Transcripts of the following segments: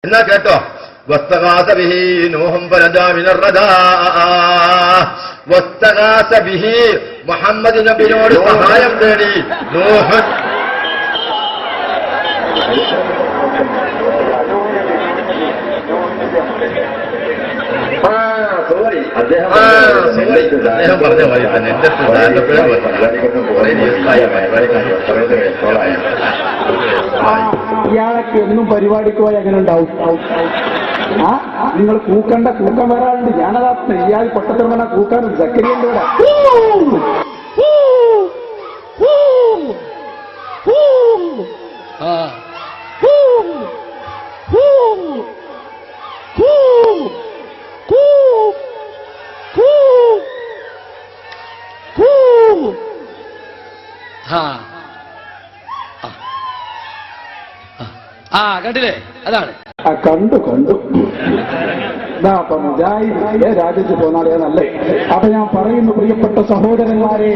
എന്നാ കേട്ടോ, വസ്തഗാസ ബിഹി നൂഹും ഫനജാ മിനർ റദാ. വസ്തഗാസ ബിഹി മുഹമ്മദ് നബിയോട് സഹായം തേടി നൂഹ്. അദ്ദേഹം പറഞ്ഞ പോലെ തന്നെ എന്റെ ഇയാളൊക്കെ എന്നും പരിപാടിക്ക് പോയി അങ്ങനെ ഉണ്ടാവും. നിങ്ങൾ കൂക്കണ്ട, കൂക്കം വരാറുണ്ട്. ഞാനതാ ഇയാൾ പൊട്ടത്തിറങ്ങണ കൂക്കാനും സക്കരിയുണ്ട് ഇവിടെ. കണ്ടില്ലേ? അതാണ് കണ്ടു അപ്പൊ മുജാഹിദ് രാജ്യത്ത് പോന്നാലേ നല്ലേ. അപ്പൊ ഞാൻ പറയുന്നു, പ്രിയപ്പെട്ട സഹോദരന്മാരെ,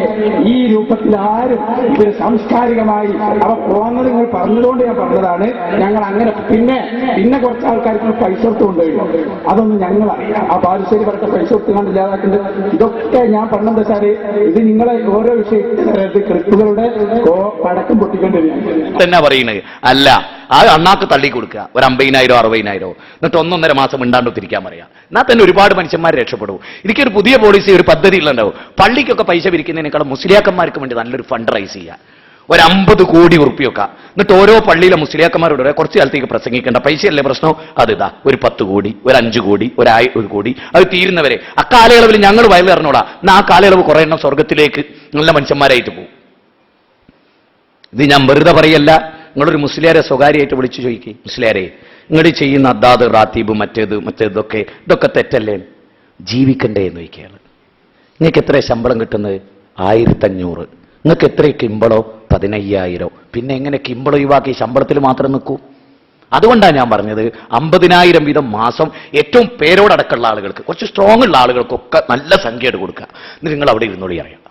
ഈ രൂപത്തിൽ ആരും ഇതൊരു സാംസ്കാരികമായി അവ പോകുന്നത് നിങ്ങൾ പറഞ്ഞതുകൊണ്ട് ഞാൻ പറഞ്ഞതാണ്. ഞങ്ങൾ അങ്ങനെ പിന്നെ കുറച്ച് ആൾക്കാർക്ക് പൈസ കൊടുത്ത് കൊണ്ടുപോയില്ലോ, അതൊന്നും ഞങ്ങളറിയാം. ആ ബാലുശ്ശേരി പറഞ്ഞ പൈസ കൊടുത്ത് കണ്ട് ഇല്ലാതാക്കുന്നത് ഇതൊക്കെ ഞാൻ പറഞ്ഞത് വെച്ചാല് ഇത് നിങ്ങളെ ഓരോ വിഷയത്തിൽ ക്രിസ്തുകളുടെ പടക്കം പൊട്ടിക്കൊണ്ടിരിക്കുകയാണ് തന്നെ പറയുന്നത്. അല്ല, ആ അണ്ണാക്ക് തള്ളി കൊടുക്കുക ഒരു 50,000 60,000, എന്നിട്ട് 1.5 മാസം മിണ്ടാണ്ട് തിരിക്കാൻ പറയാം. എന്നാൽ തന്നെ ഒരുപാട് മനുഷ്യന്മാർ രക്ഷപ്പെടും. എനിക്കൊരു പുതിയ പോളിസി, ഒരു പദ്ധതി ഉള്ളുണ്ടാവും. പള്ളിക്കൊക്കെ പൈസ പിരിക്കുന്നതിനേക്കാളും മുസ്ലിയാക്കന്മാർക്ക് വേണ്ടി നല്ലൊരു ഫണ്ട് റൈസ് ചെയ്യുക, ഒരു 50 കോടി ഉറുപ്പിയൊക്കെ. എന്നിട്ട് ഓരോ പള്ളിയിലെ മുസ്ലിയാക്കന്മാരോട് കുറച്ച് കാലത്തേക്ക് പ്രസംഗിക്കേണ്ട, പൈസയല്ലേ പ്രശ്നം, അതിതാ ഒരു 10 കോടി, ഒരു 5 കോടി, ഒരു 1 കോടി, അത് തീരുന്നവരെ അക്കാലയളവിൽ ഞങ്ങൾ വയലിറങ്ങോടാ. എന്നാൽ ആ കാലയളവ് കുറേ എണ്ണം സ്വർഗത്തിലേക്ക് നല്ല മനുഷ്യന്മാരായിട്ട് പോകും. ഇത് ഞാൻ വെറുതെ പറയല്ല. നിങ്ങളൊരു മുസ്ലിയാരെ സ്വകാര്യമായിട്ട് വിളിച്ചു ചോദിക്കുക, മുസ്ലിയാരെ നിങ്ങൾ ചെയ്യുന്ന അദ്ദാദ് റാത്തീബ് ഇതൊക്കെ തെറ്റല്ലേ, ജീവിക്കണ്ടേ എന്ന് ചോദിക്കുകയാണ്. നിങ്ങൾക്ക് എത്ര ശമ്പളം കിട്ടുന്നത്? 1500. നിങ്ങൾക്ക് എത്ര കിമ്പളോ? 15,000. പിന്നെ എങ്ങനെ കിമ്പളം ഒഴിവാക്കി ശമ്പളത്തിൽ മാത്രം നിൽക്കൂ? അതുകൊണ്ടാണ് ഞാൻ പറഞ്ഞത് 50,000 വീതം മാസം ഏറ്റവും പേരോടക്കമുള്ള ആളുകൾക്ക്, കുറച്ച് സ്ട്രോങ് ഉള്ള ആളുകൾക്കൊക്കെ നല്ല സംഖ്യ കൊടുക്കുക. എന്നിട്ട് നിങ്ങൾ അവിടെ ഇരുന്നോളി അറിയാം.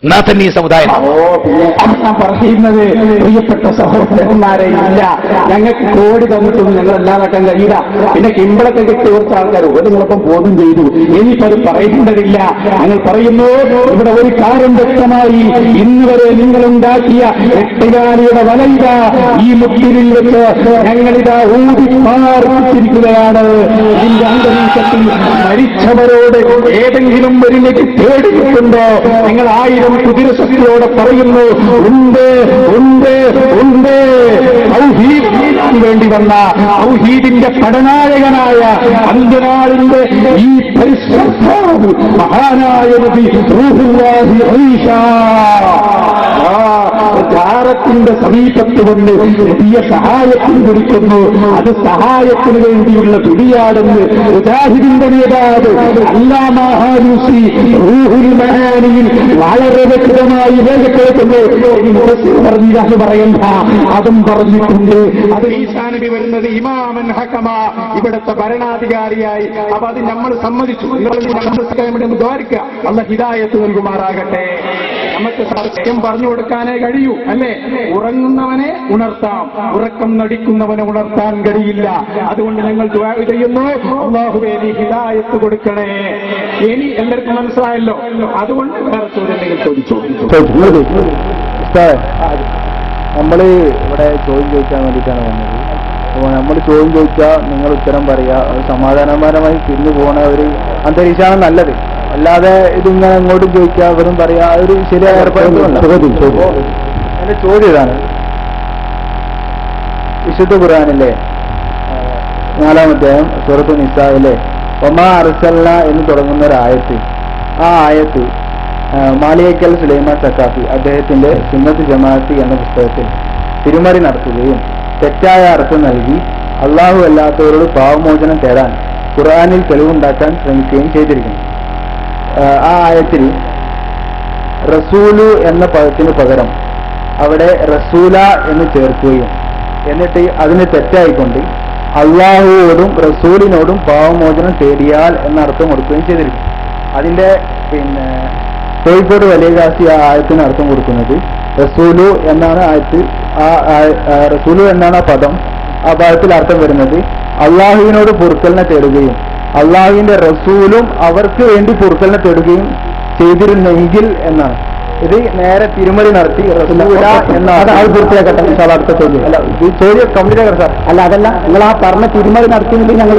എന്നാ തന്നെ ഈ സമുദായം ഞാൻ പറയുന്നത്, പ്രിയപ്പെട്ട സഹോദരന്മാരെ, ഇല്ല, ഞങ്ങൾക്ക് കോടി തന്നിട്ടൊന്നും ഞങ്ങൾ എല്ലാതാക്കാൻ കഴിയില്ല. പിന്നെ കിമ്പളത്തെ കിട്ടിയ കുറച്ച് ആൾക്കാർ നിങ്ങളൊപ്പം ബോധം ചെയ്തു, ഇനിയിപ്പോ അത് പറയേണ്ടതില്ല. ഞങ്ങൾ പറയുന്നു, ഇവിടെ ഒരു കാര്യം വ്യക്തമായി, ഇന്ന് വരെ നിങ്ങളുണ്ടാക്കിയ എട്ടുകാലിയുടെ വലയിത ഈ മുട്ടിലിൽ വെച്ച് ഞങ്ങളിതാ ഊതി പാർപ്പിച്ചിരിക്കുകയാണ്. ഇതിന്റെ അന്തരീക്ഷത്തിൽ മരിച്ചവരോട് ഏതെങ്കിലും ഒരു നെറ്റി തേടിയിട്ടുണ്ടോ? ഞങ്ങൾ 1000 കുതിരശക്തിയോടെ പറയുന്നു, ഉണ്ട് ഉണ്ട് ഉണ്ട്. തൗഹീദിന് വേണ്ടി വന്ന തൗഹീദിന്റെ പടനായകനായ അന്ത്യനാളിന്റെ ഈ പരിശ്രമം മഹാനായ നബി റൂഹുല്ലാഹി ഈസാ ത്തിന്റെ സമീപത്ത് കൊണ്ട് പുതിയ സഹായത്തിന് കുറിക്കുന്നു. അത് സഹായത്തിന് വേണ്ടിയുള്ള തുടിയാടെന്ന് മുജാഹിദിന്റെ നേതാവ് അല്ലാമ ഹാരൂസി റൂഹുൽ മആനിയിൽ വളരെ വ്യക്തമായി രേഖപ്പെടുത്തുന്നു. ഇനി മുഫസ്സിർ പറഞ്ഞില്ല പറയണ്ട, അതും പറഞ്ഞിട്ടുണ്ട്. അത് ഈസാ നബി വരുന്നത് ഇമാമൻ ഹകമ, ഇവിടുത്തെ ഭരണാധികാരിയായി. അപ്പൊ അത് നമ്മൾ സമ്മതിച്ചു. ദ്വാരിക്കുക, അല്ലാഹു ഹിദായത്ത് നൽകുമാറാകട്ടെ. നമുക്ക് സത്യം പറഞ്ഞു കൊടുക്കാനേ കഴിയൂ, അല്ലേ? ഉറങ്ങുന്നവനെ ഉണർത്താം, ഉറക്കം നടിക്കുന്നവനെ ഉണർത്താൻ കഴിയില്ല. അതുകൊണ്ട് ഞങ്ങൾ ദുആ ചെയ്യുന്നു, അല്ലാഹുവേ നീ ഹിദായത്ത് കൊടുക്കണേ. ഇനി എല്ലാവർക്കും മനസ്സിലായല്ലോ. അതുകൊണ്ട് വേറെ ചോദ്യം ചോദിച്ചു. നമ്മള് ഇവിടെ ചോദ്യം ചോദിക്കാൻ വേണ്ടിയിട്ടാണ് വന്നത്. അപ്പോൾ നമ്മൾ ചോദ്യം ചോദിച്ചാൽ നിങ്ങൾ ഉത്തരം പറയുക, സമാധാനപരമായി തിരിഞ്ഞു പോകണ ഒരു അന്തരീക്ഷമാണ് നല്ലത്. അല്ലാതെ ഇതിങ്ങനെ അങ്ങോട്ടും ചോദിക്കുക, അവരും പറയാ, ഒരു ശരിയായ ഏർപ്പാടുകളല്ല. എന്റെ ചോദ്യം ഇതാണ്, വിശുദ്ധ ഖുർആനിലെ 4-ാം അധ്യായം സൂറത്തുൻ നിസായിലെ വമാ അർസൽന എന്ന് തുടങ്ങുന്ന ഒരു ആയത്ത്, ആ ആയത്ത് മാലിയക്കൽ സുലൈമാൻ സക്കാഫി അദ്ദേഹത്തിന്റെ സുന്നത്ത് ജമാഅത്ത് എന്ന പുസ്തകത്തിൽ തിരുമറി നടത്തുകയും തെറ്റായ അർത്ഥം നൽകി അള്ളാഹു അല്ലാത്തവരോട് പാവമോചനം തേടാൻ ഖുർആനിൽ തെളിവുണ്ടാക്കാൻ ശ്രമിക്കുകയും ചെയ്തിരിക്കുന്നു. ആ ആയത്തിൽ റസൂലു എന്ന പദത്തിന് പകരം അവിടെ റസൂല എന്ന് ചേർക്കുകയും എന്നിട്ട് അതിന് തെറ്റായിക്കൊണ്ട് അള്ളാഹുവോടും റസൂലിനോടും പാവമോചനം തേടിയാൽ എന്ന അർത്ഥം കൊടുക്കുകയും ചെയ്തിരിക്കും. അതിന്റെ കോഴിക്കോട് വലിയ കാസി ആ ആയത്തിന് അർത്ഥം കൊടുക്കുന്നത് റസൂലു എന്നാണ് ആയത്ത്. റസൂലു എന്നാണ് ആ പദം ആ ഭാഗത്തിൽ അർത്ഥം വരുന്നത് അള്ളാഹുവിനോട് പൊറുക്കലിനെ തേടുകയും അള്ളാഹുവിന്റെ റസൂലും അവർക്ക് വേണ്ടി പൊറുക്കലിനെ തേടുകയും ചെയ്തിരുന്നെങ്കിൽ എന്നാണ്. ഇത് നേരെ തിരുമറി നടത്തി റസൂല എന്നാണ്. അത് പൂർത്തിയാക്കട്ടെ അടുത്ത ചോദ്യം. അല്ല ചോദ്യം കംപ്ലീറ്റ് ആക്കട്ടെ സാർ. അല്ല അതല്ല, നിങ്ങൾ ആ പറഞ്ഞ തിരുമറി നടത്തിയെങ്കിൽ ഞങ്ങൾ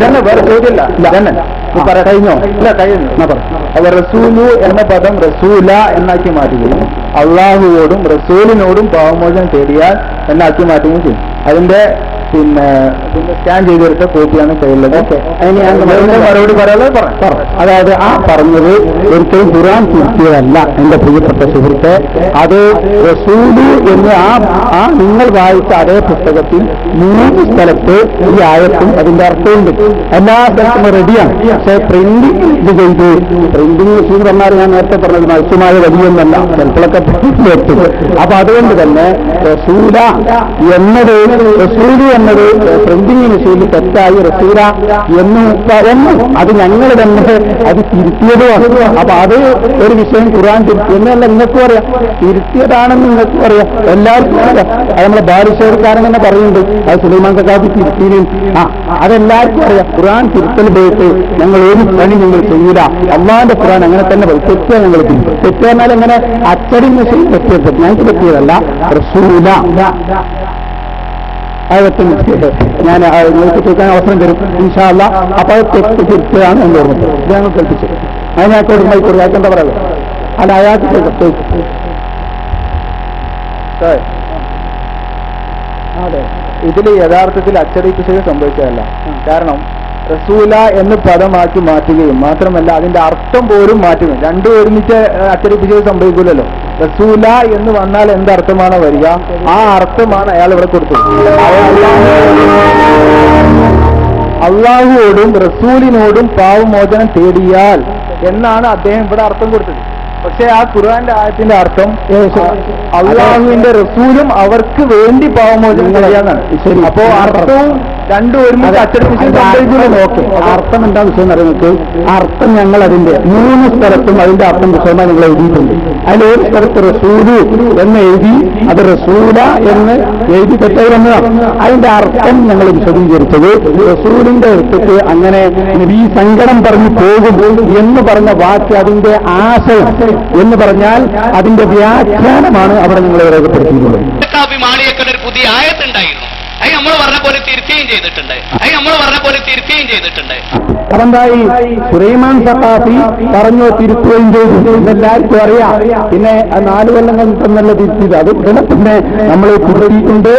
ഇതന്നെ വേറെ ചോദ്യമല്ല. ഇതന്നെ കഴിഞ്ഞോ? ഇല്ല കഴിഞ്ഞു. അവർ റസൂലു എന്ന പദം റസൂല എന്നാക്കി മാറ്റുകയും അള്ളാഹുവോടും റസൂലിനോടും പാവമോചനം തേടിയാൽ എന്നാക്കി മാറ്റുകയും ചെയ്യും. അതിന്റെ പിന്നെ സ്കാൻ ചെയ്തെടുത്ത കോപ്പിയാണ് കയ്യിലുള്ളത്. മറുപടി പറയാനുള്ളത് പറഞ്ഞു. അതായത് ആ പറഞ്ഞത് ഒരിക്കലും ഖുർആൻ തിരുത്തിയതല്ല എന്റെ പ്രിയപ്പെട്ട സുഹൃത്തെ. അത് റസൂലു എന്ന് ആ നിങ്ങൾ വായിച്ച അതേ പുസ്തകത്തിൽ 3 സ്ഥലത്ത് ഈ ആയത്തും അതിന്റെ അർത്ഥമുണ്ട്. എല്ലാ സ്ഥലത്തും റെഡിയാണ്. പക്ഷെ പ്രിന്റിംഗ് ഇത് ചെയ്ത് പ്രിന്റിംഗ് എന്ന് പറഞ്ഞാൽ ഞാൻ നേരത്തെ പറഞ്ഞത് മത്സ്യമായ വലിയൊന്നല്ല, ചിലപ്പോഴൊക്കെ എത്തും. അപ്പൊ അതുകൊണ്ട് തന്നെ റസൂല എന്നത് റസൂലു എന്നത് പ്രിന്റിംഗ് മെഷീനിൽ തെറ്റായി റസൂല എന്ന് അത് ഞങ്ങൾ തന്നെ അത് തിരുത്തിയതുമാണ്. അപ്പൊ അത് ഒരു വിഷയം ഖുർആൻ തിരുത്തി എന്നല്ല നിങ്ങൾക്കും അറിയാം, തിരുത്തിയതാണെന്ന് നിങ്ങൾക്കും അറിയാം, എല്ലാവർക്കും അറിയാം. അത് നമ്മളെ ബാലുശ്ശേരിക്കാരൻ തന്നെ പറയുന്നുണ്ട് അത് സുലൈമാൻ സഖാഫി തിരുത്തിയും. അതെല്ലാവർക്കും അറിയാം. ഖുർആൻ തിരുത്തൽ പോയിട്ട് ഞങ്ങൾ ഒരു പണി നിങ്ങൾ ചെയ്യൂല. അള്ളാന്റെ ഖുർആൻ അങ്ങനെ തന്നെ തെറ്റുക ഞങ്ങൾ തിരുത്തും. തെറ്റ് പറഞ്ഞാൽ എങ്ങനെ അച്ചടി മെഷീൻ തെറ്റിയത് ഞങ്ങൾക്ക് തെറ്റിയതല്ല റസൂല. അതൊക്കെ ഞാൻ നിങ്ങൾക്ക് ചോദിക്കാൻ അവസരം തരും ഇൻഷാ അല്ലാഹ്. അപ്പൊ അത് തെറ്റ് തിരുത്തുകയാണ് എന്ന് ഓർമ്മ ഇത് ഞങ്ങൾ കേൾപ്പിച്ചത്. അതിനാക്കോട് മൈക്കോട് അയാൾക്ക് എന്താ പറയുക? അല്ല അയാൾക്ക് അതെ, ഇതിൽ യഥാർത്ഥത്തിൽ അച്ചടി പിശക് സംഭവിച്ചതല്ല. കാരണം റസൂല എന്ന് പദമാക്കി മാറ്റുകയും മാത്രമല്ല അതിന്റെ അർത്ഥം പോലും മാറ്റുകയും രണ്ടും ഒരുമിച്ച് അച്ചടി പിശക് സംഭവിക്കില്ലല്ലോ. റസൂല എന്ന് വന്നാൽ എന്തർത്ഥമാണ് വരിക, ആ അർത്ഥമാണ് അയാൾ ഇവിടെ കൊടുത്തത്. അള്ളാഹുവോടും റസൂലിനോടും പാവമോചനം തേടിയാൽ എന്നാണ് അദ്ദേഹം ഇവിടെ അർത്ഥം കൊടുത്തത്. പക്ഷെ ആ ഖുർആന്റെ ആയത്തിന്റെ അർത്ഥം അള്ളാഹുവിന്റെ റസൂലും അവർക്ക് വേണ്ടി പാവമോചനം ചെയ്യാന്നാണ്. അപ്പോ അർത്ഥവും രണ്ടും ഒരുമിച്ച് ഓക്കെ. അർത്ഥം എന്താ വിഷയം അറിയുന്നത്? അർത്ഥം ഞങ്ങൾ അതിന്റെ 3 സ്ഥലത്തും അതിന്റെ അർത്ഥം വിഷയമായി നിങ്ങൾ എഴുതിയിട്ടുണ്ട്. അതിൽ ഒരു സ്ഥലത്ത് റസൂലു എന്ന് എഴുതി അത് റസൂല എന്ന് എഴുതി തെറ്റായി വന്നതാണ്. അതിന്റെ അർത്ഥം ഞങ്ങൾ വിശദീകരിച്ചത് റസൂലിന്റെ അടുത്തേക്ക് അങ്ങനെ നബി സങ്കടം പറഞ്ഞു പോകും എന്ന് പറഞ്ഞ വാക്ക് അതിന്റെ ആശയം എന്ന് പറഞ്ഞാൽ അതിന്റെ വ്യാഖ്യാനമാണ് അവിടെ നിങ്ങൾ രേഖപ്പെടുത്തിയിട്ടുള്ളത്. ഒരു പുതിയ ആയത്തുണ്ടായിരുന്നു, അത് നമ്മൾ പറഞ്ഞ പോലെ തിരുത്തുകയും ചെയ്തിട്ടുണ്ട്. അതെന്തായി സുലൈമാൻ സഖാഫി പറഞ്ഞു തിരുത്തുകയും ചെയ്തു, ഇതെല്ലാവർക്കും അറിയാം. പിന്നെ 4 കൊല്ലം കഴിഞ്ഞിട്ടൊന്നല്ല തിരുത്തിയത്, അത് പിന്നെ നമ്മൾ തിരുത്തിയിട്ടുണ്ട്.